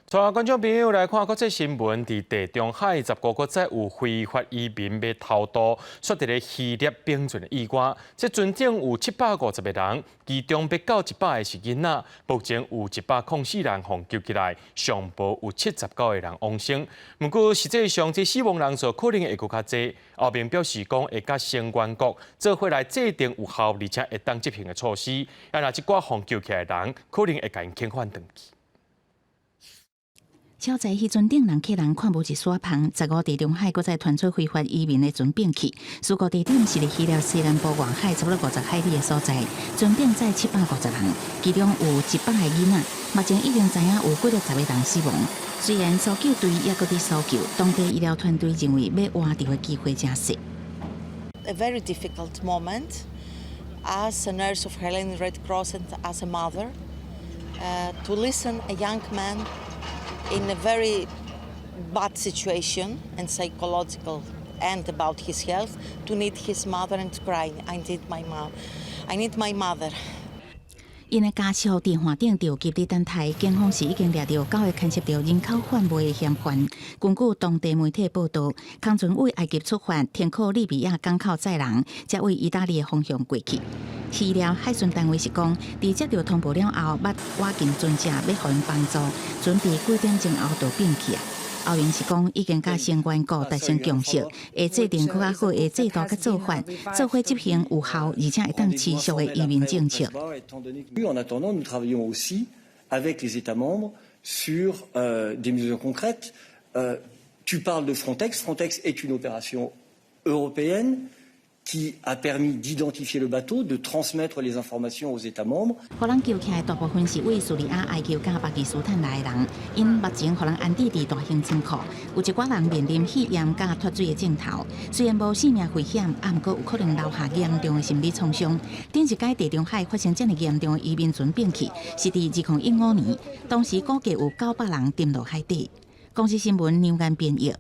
带观众朋友来看国际新闻，伫地中海15国再有非法移民要偷渡，说伫咧希腊边境的意外，这船顶有750个人，其中不到100个是囡仔，目前有104人被救起来，上报有79个人亡生。不过实际上，这死亡人数可能会更较多。后面表示讲会甲成员国做伙来制定有效而且会当执行的措施，也若一寡被救起来的人，可能会甲因遣返回去。超载迄船顶人客人看无一撮旁，15地中海搁再传出非法移民的船变去。事故地点是伫希腊西南部外海差不多50海里的所在，船顶载750人，其中有100个囡仔。目前已经知影有几10个人死亡。虽然搜救队也搁伫搜救，当地医疗团队认为要活着的机会真小。A very difficult moment as a nurse of Hellenic Red Cross and as a mother to listen a young man in a very bad situation and psychological and about his health to need his mother and crying, I need my mom, I need my mother. 因的家属伫岸顶着急伫等待，警方是已经掠到9个牵涉到人口贩卖的嫌犯。根据当地媒体报道，空船为埃及出发，停靠利比亚港口载人，才为意大利的方向过去。希腊海巡单位是讲，伫接到通报了后，捌挖进船只要互因帮助，船伫几点钟后就变去啊。后面是讲已经甲成员国达成共识，会制定更较好的制度甲做法，做伙执行有效而且会当持续的移民政策。En attendant, nous travaillons aussi avec les États membres sur des mesures concrètes. Tu parles de Frontex. Frontex est une opération européenne qui a permis d'identifier le bateau, de transmettre les informations aux États membres. 互人救起来大部分是为叙利亚、埃及甲巴基斯坦来的人，因目前互人安置伫大型仓库，有一寡人面临血淹甲脱水的镜头。虽然无性命危险，啊，毋过有可能留下严重的心理创伤。顶一届地中海发生这么严重的移民船变去，是伫2015年，当时估计有900人沉落海底。公司新闻neuan编译。